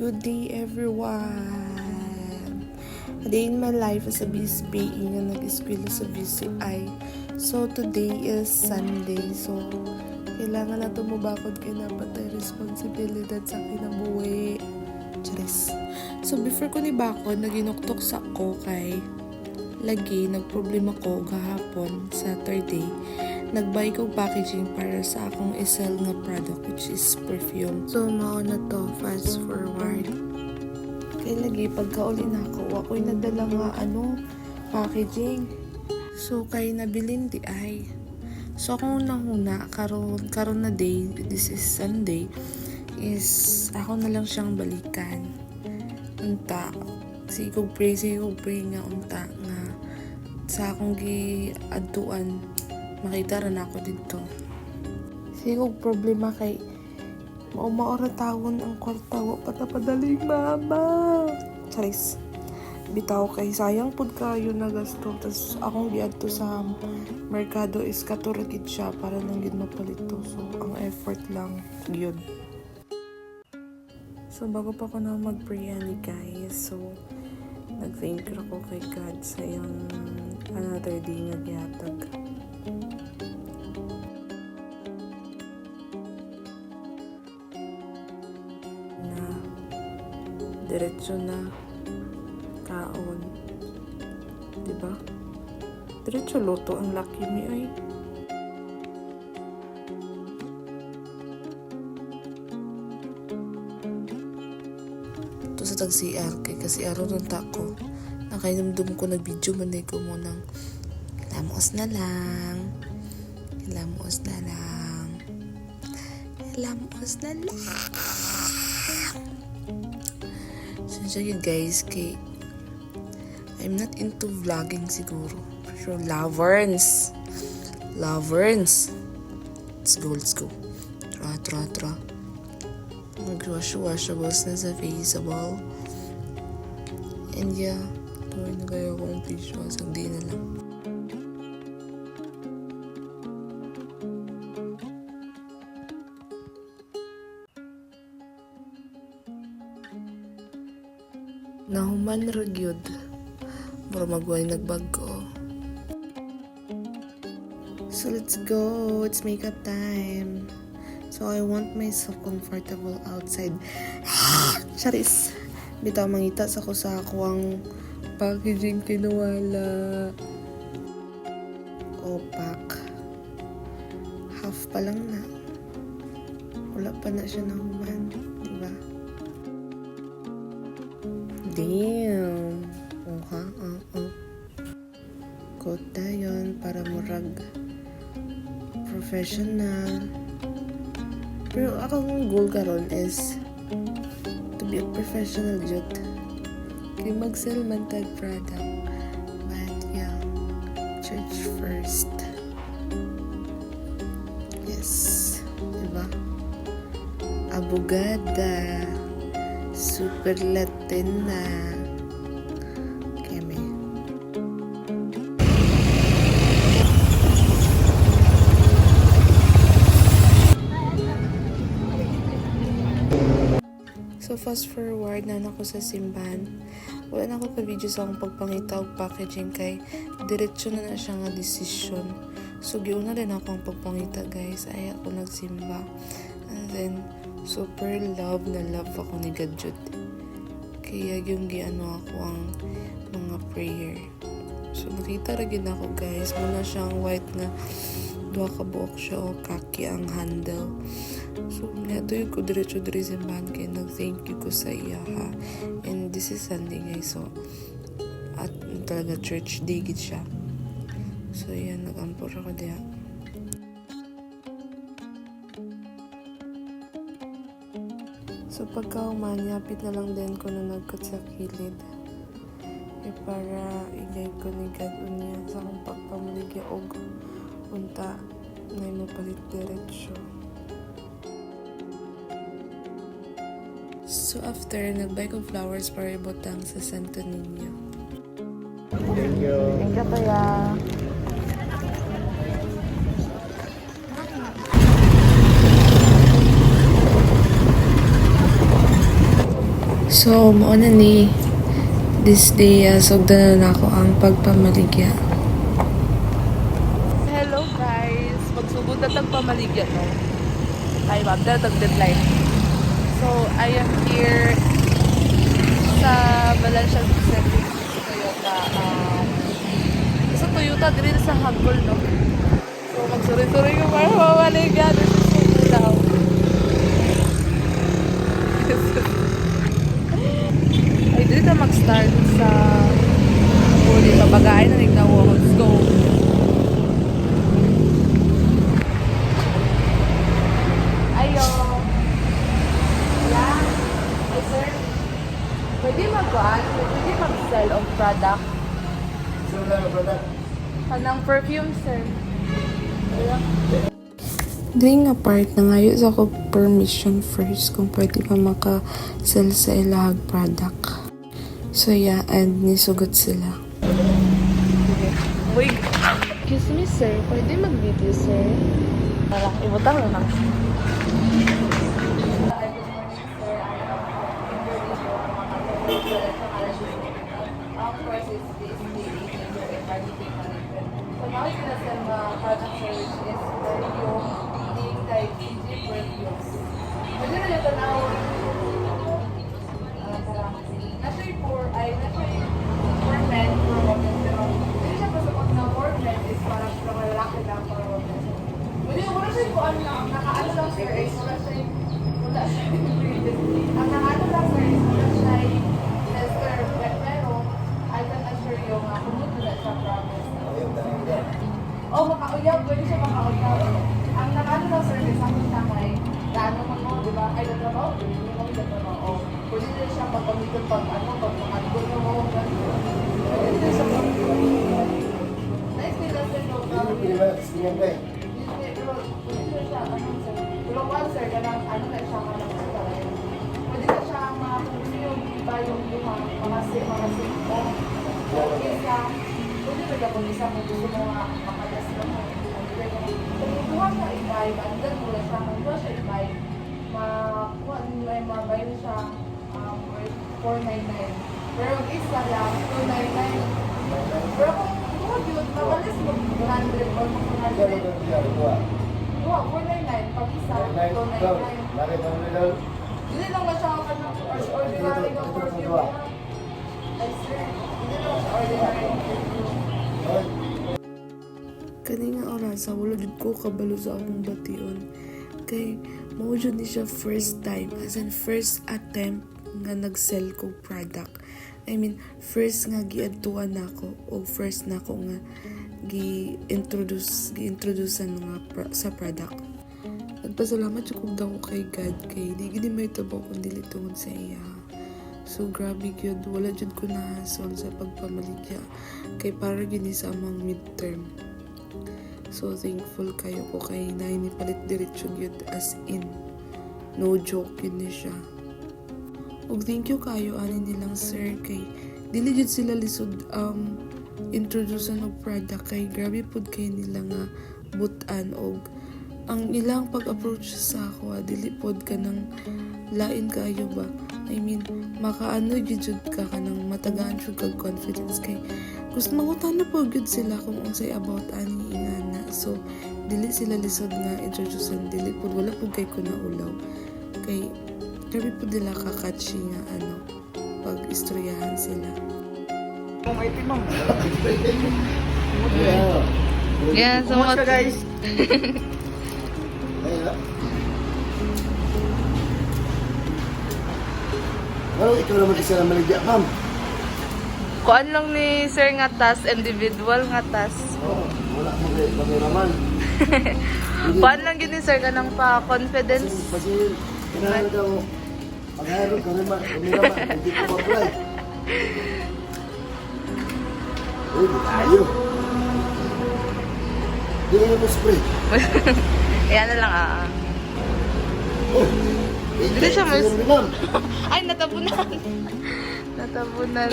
Good day everyone! A day in my life as a BSBE nga nag-eskwela sa VCI. So today is Sunday. So kailangan na tumubakod kay napatay responsibilidad sa kinabuhi. Charis. So before ko ni bakod, naginuktok sa ko kay lagi nagproblema ko gahapon Saturday. Nagbay ko packaging para sa akong isel nga product which is perfume. So mao na to, fast forward. Kay lagi pagkauli na ako'y nadala nga packaging. So kay nabilin di ay. So akong nahuna karon na day, this is Sunday, is ako na lang siyang balikan. Unta sigog pray nga unta nga sa akong giadtuan makita rin ako dito. Sigog problema kay maura tawon ang kwarta wa patapadaling mama. Charis. Bitaw kay sayang pud kayo na gasto tas akong giadto sa merkado is katuragid siya para nang gid mapalito. So ang effort lang gyud. So bago pa ko na mag-pray guys, so nag-thank you ako kay God sa yung another day nga gihatag. Na diretso na kaon, diba? Diretso luto ang laki mi ay. Ito sa tag-CR kay kasi araw ng tako nakainumdum ko nag-video manay ko mo ng lamos na lang so yun guys kay I'm not into vlogging siguro for sure. Lovers let's go tra mag-washables na sa faceable and yeah tuloy na kayo akong visuals hindi na lang. Nahuman ragyod para magway nagbago. So let's go, it's makeup time. So I want myself comfortable outside. Charis. Bitaw mangita sa ko sa ang packaging kinuwala. Opak. Half pa lang na. Wala pa na siya nahuman. Diba? Damn. Kota yun para murag professional. Pero akong goal karon is to be a professional youth. Kaya mag-sell man tag product. But yeah, church first. Yes. Diba? Abogada. Super Latina. Keme. So fast forward na ako sa simbahan. Wala na ako ka-video sa akong pagpangita og packaging kay diretso na siya nga decision. So giuna rin ako ang pagpangita guys. Ay ako nagsimba. And then super love ako ni God Jud. Kaya yung giano ako ang mga prayer. So nakita rin ako guys. Muna siyang white nga duha ka buok siya o kaki ang handle. So natoy ko diretso simbahan kay nag-thank you ko sa iya ha. And this is Sunday guys. So at talaga church day gid siya. So yan nag-ampor ako diya. So pagka-umanyapit na lang din ko na nagkot sa kilid. Para i-guide ko ni God unya sa akong pagpamuligya og unta na mapalit diretsyo. So after, nag-buy ko flowers para ibutang sa Santo Niño. Thank you. Thank you, Kuya. So, mao na ni this day, sugdan na ako ang pagpamaligya. Hello guys! Magsugod na tag pamaligya, no? Ay, ma'am, na tag deadline. So, I am here sa Valencia City Toyota. Sa Toyota, din sa Hagol, no? So, magsuri-suri ko para mamaligya. This is so gulaw. Ay, dito na mag-start sa huli. Pabagain na nagnawa. Let's go. Ayo. Yeah. Ay, sir. Pwede mag-buwan? Pwede mag-sell of product? Sir, product. Kanang perfume, sir. Ayan. Doing a part na ngayon sa ako permission first kung pwede pa maka-sell sa ilahag product. So yeah, and nisugot sila. Uy, excuse me sir, pwede mag-video sir? Parang ibutang lang. Of course, it's the marketing management. So now it's gonna sell product service is perfume, being like easy perfumes. Pwede na yung tanawin. Actually for men, for women, pero hindi siya kasi pag na for men is parang lalaki lang for women. Wala siya yung kung ano, nakaano lang sir is wala siya ingredient. Ang nakaano lang sir is wala siya tester, pero I can assure you nga kung na siya promise. Oh, makauyaw, pwede siya makauyaw. Ang nakaano lang sir is ako siya kay gaano man mo, di ba? Ay, natrabaho, hindi mo natrabaho. Pwede din siya pagpamitin pag ano, pag makagod na mo. Pwede din siya pag-pamitin. Nice din lang sir, no problem. Pero pwede din siya, ano sir. Pero once sir, ganang ano na siya ka lang sa pwede na siya makakunin yung iba yung mga sim mo. Isa, pwede na gapon isa kung gusto mo makalas na mo. Kung kuha siya ibay, bandan mo na siya, kung kuha siya ibay, mabayo siya 499. Pero ang isa lang, 299. Pero kung yun, mabalis mo 200 or 200. Kuha, 499. Pag isa, 299. Hindi lang ba siya ordinary ng perfume? Ay sir, hindi lang siya ordinary ng perfume. Kani nga oras, wala jud ko kabalo sa akong bation. Kay mao jud ni siya first time, as in first attempt nga nag-sell ko product. I mean, first nga giadtuan nako o first nako nga gi-introduce sa product. Nagpasalamat jud kog daw kay God kay di gid may tabaw kun dili tungod sa iya. So grabe gyud, wala jud ko nahasol sa pagpamaligya kay para gini sa among midterm. So thankful kayo ko kay nay ni palit diretsyo gyud, as in no joke yun ni siya. Og thank you kayo ani nilang sir kay dili jud sila lisod introduce og product kay grabe pud kay nila nga butan og ang ilang pag-approach sa ako dili pod ka nang lain kayo ba. I mean, makaano jud ka kanang matagaan jud kag confidence kay gusto mangutan na po good sila kung unsay about ani ingana. So dili sila lisod nga introducean, dili pod wala pud kay ko naulaw kay grabe pud nila kakatchy nga ano pag istoryahan sila. Yeah, so much guys. Ano, ikaw naman isa na maligya, ma'am. Kuan lang ni sir nga task, individual nga task. Oo, wala mo kayo naman. Kuan lang gini sir kanang pa confidence. Kasi, kailangan daw, mag-hire ka naman, hindi ko ma-apply. Uy, tayo. Hindi mo spray. Ayan na lang Oh, Dili siya mas... sige, ma'am. Ay, natabunan. Natabunan.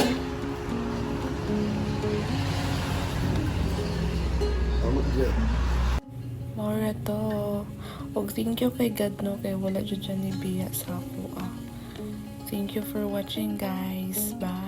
Oh, mag-hire. Mora to. Og thank you kay God no kay wala jud siya ni biya sa ako Thank you for watching, guys. Bye.